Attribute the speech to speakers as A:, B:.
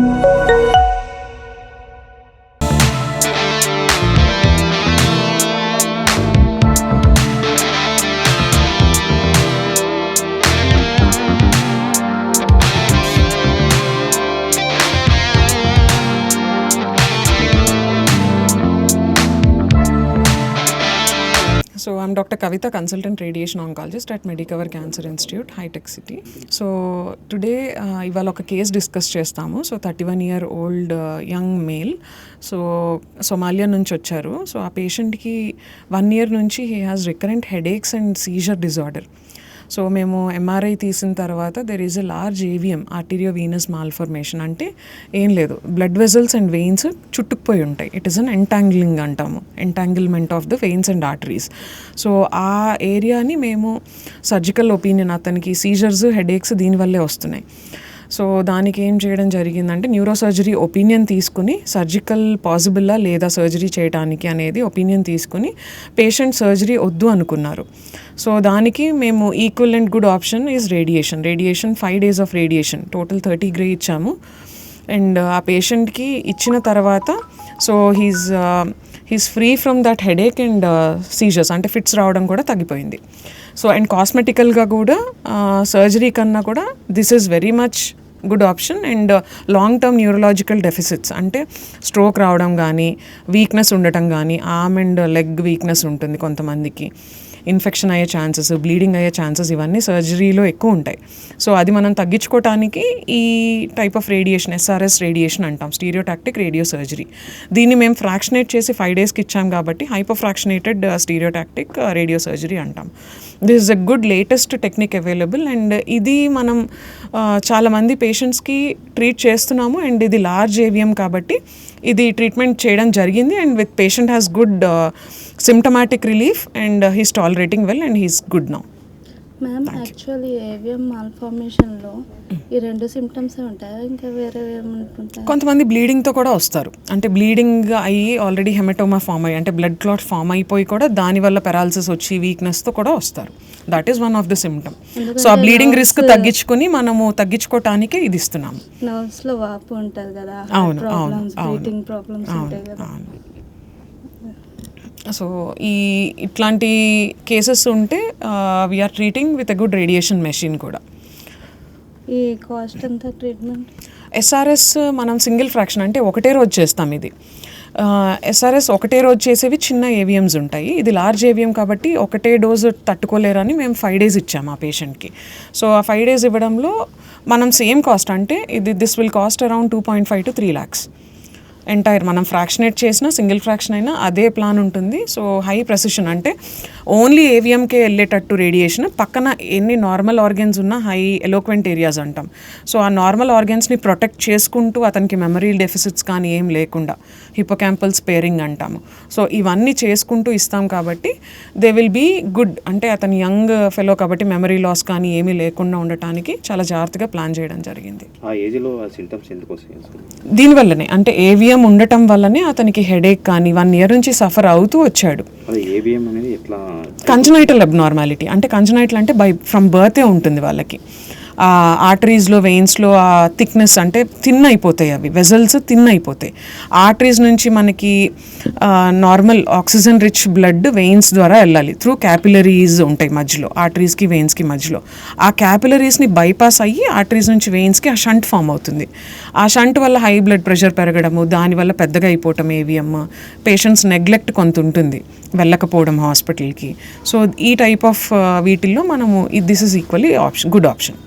A: So I'm Dr. Kavita, consultant radiation oncologist at Medicover Cancer Institute, High-Tech City. So today ఇవాళ ఒక case discuss చేస్తాము. So 31-year-old young male. So Somalia నుంచి వచ్చారు. So ఆ పేషెంట్కి 1 year నుంచి he has recurrent headaches and seizure disorder. So మేము MRI తీసిన తర్వాత there is a large AVM, arteriovenous malformation. అంటే ఏం లేదు, బ్లడ్ వెజల్స్ అండ్ వెయిన్స్ చుట్టుకుపోయి ఉంటాయి. ఇట్ ఈస్ అన్ ఎంటాంగిలింగ్ అంటాము, entanglement of the veins and arteries. So ఆ ఏరియాని మేము సర్జికల్ ఒపీనియన్, అతనికి సీజర్స్ హెడేక్స్ దీనివల్లే వస్తున్నాయి. సో దానికి ఏం చేయడం జరిగిందంటే న్యూరో సర్జరీ ఒపీనియన్ తీసుకుని సర్జికల్ పాసిబుల్లా లేదా సర్జరీ చేయడానికి అనేది ఒపీనియన్ తీసుకుని పేషెంట్ సర్జరీ వద్దు అనుకున్నారు. సో దానికి మేము equal and good option is radiation. 5 days of radiation, total 30 Gray ఇచ్చాము. అండ్ ఆ పేషెంట్కి ఇచ్చిన తర్వాత so he's free from that headache and seizures, అంటే ఫిట్స్ రావడం కూడా తగ్గిపోయింది. సో అండ్ కాస్మెటికల్గా కూడా సర్జరీ కన్నా కూడా this is very much good option. And long term neurological deficits, అంటే స్ట్రోక్ రావడం కానీ, వీక్నెస్ ఉండటం కానీ, ఆర్మ్ అండ్ లెగ్ వీక్నెస్ ఉంటుంది కొంతమందికి, ఇన్ఫెక్షన్ అయ్యే ఛాన్సెస్, బ్లీడింగ్ అయ్యే ఛాన్సెస్ ఇవన్నీ సర్జరీలో ఎక్కువ ఉంటాయి. సో అది మనం తగ్గించుకోవటానికి ఈ type of radiation, SRS radiation అంటాం, స్టీరియోటాక్టిక్ రేడియో సర్జరీ. దీన్ని మేము ఫ్రాక్షనేట్ చేసి 5 daysకి ఇచ్చాం కాబట్టి హైపోఫ్రాక్షనేటెడ్ స్టీరియోటాక్టిక్ రేడియో సర్జరీ అంటాం. This is a good latest technique available. And ఇది మనం చాలామంది పేషెంట్స్కి ట్రీట్ చేస్తున్నాము. అండ్ ఇది లార్జ్ ఏవిఎం కాబట్టి ఇది ట్రీట్మెంట్ చేయడం జరిగింది. And with patient has good symptomatic relief and he's tolerating well and he's good now.
B: Ma'am, actually AVM మాల్ఫార్మేషన్లో ఈ 2 symptoms ఉంటాయా, ఇంకా వేరే ఏమంటుంటాయి?
A: కొంతమంది బ్లీడింగ్తో కూడా వస్తారు. అంటే బ్లీడింగ్ అయ్యి ఆల్రెడీ హెమటోమా ఫామ్ అయ్యి, అంటే బ్లడ్ క్లాట్ ఫామ్ అయిపోయి కూడా దానివల్ల పెరాలసిస్ వచ్చి వీక్నెస్తో కూడా వస్తారు. That is one of the symptom. So ఆ బ్లీడింగ్ రిస్క్ తగ్గించుకుని మనము తగ్గించుకోవటానికే ఇది ఇస్తున్నాము.
B: నర్వ్స్లో వాపు ఉంటుంది కదా,
A: అవును అవును
B: ప్రాబ్లమ్స్ ఉంటాయి కదా.
A: సో ఇట్లాంటి కేసెస్ ఉంటే we are treating with a good radiation machine కూడా.
B: ఈ కాస్ట్ ఎంత ట్రీట్మెంట్?
A: SRS మనం సింగిల్ ఫ్రాక్షన్, అంటే ఒకటే రోజు చేస్తాం. ఇది SRS ఒకటే రోజు చేసేవి చిన్న ఏవిఎమ్స్ ఉంటాయి. ఇది లార్జ్ ఏవిఎం కాబట్టి ఒకటే డోసు తట్టుకోలేరని మేము 5 days ఇచ్చాము ఆ పేషెంట్కి. సో ఆ 5 days ఇవ్వడంలో మనం సేమ్ కాస్ట్, అంటే this will cost around 2.5 to 3 lakhs. Entire మనం ఫ్రాక్షనేట్ చేసినా సింగిల్ ఫ్రాక్షన్ అయినా అదే ప్లాన్ ఉంటుంది. సో హై ప్రెసిషన్, అంటే ఓన్లీ ఏవిఎంకే వెళ్ళేటట్టు రేడియేషన్, పక్కన ఎన్ని నార్మల్ ఆర్గన్స్ ఉన్నా హై ఎలోక్వెంట్ ఏరియాస్ అంటాం. సో ఆ నార్మల్ ఆర్గన్స్ని ప్రొటెక్ట్ చేసుకుంటూ అతనికి మెమరీ డెఫిసిట్స్ కానీ ఏం లేకుండా హిపోకాంపల్ స్పేరింగ్ అంటాము. సో ఇవన్నీ చేసుకుంటూ ఇస్తాం కాబట్టి దే విల్ బీ గుడ్. అంటే అతను యంగ్ ఫెలో కాబట్టి మెమరీ లాస్ కానీ ఏమీ లేకుండా ఉండటానికి చాలా జాగ్రత్తగా ప్లాన్ చేయడం జరిగింది. దీనివల్లనే, అంటే ఏవిఎం ఉండటం వల్లనే అతనికి హెడేక్ కానీ 1 year నుంచి సఫర్ అవుతూ వచ్చాడు. కంజనైటల్ అబ్నార్మాలిటీ, అంటే కంజనైటల్ అంటే ఫ్రమ్ బర్తే ఉంటుంది వాళ్ళకి. ఆర్టరీస్లో వెయిన్స్లో ఆ థిక్నెస్, అంటే థిన్ అయిపోతాయి, అవి వెజల్స్ థిన్ అయిపోతాయి. ఆర్టరీస్ నుంచి మనకి normal oxygen rich blood veins ద్వారా వెళ్ళాలి. త్రూ క్యాపిలరీస్ ఉంటాయి మధ్యలో, ఆర్టరీస్కి వెయిన్స్కి మధ్యలో. ఆ క్యాపిలరీస్ని బైపాస్ అయ్యి ఆర్టరీస్ నుంచి వెయిన్స్కి ఆ షంట్ ఫామ్ అవుతుంది. ఆ షంట్ వల్ల హై బ్లడ్ ప్రెషర్ పెరగడము, దానివల్ల పెద్దగా అయిపోవటం ఏవిఎం, పేషెంట్స్ నెగ్లెక్ట్ కొంత ఉంటుంది, వెళ్ళకపోవడం హాస్పిటల్కి. సో ఈ టైప్ ఆఫ్ వీటిల్లో మనము this is equally good option.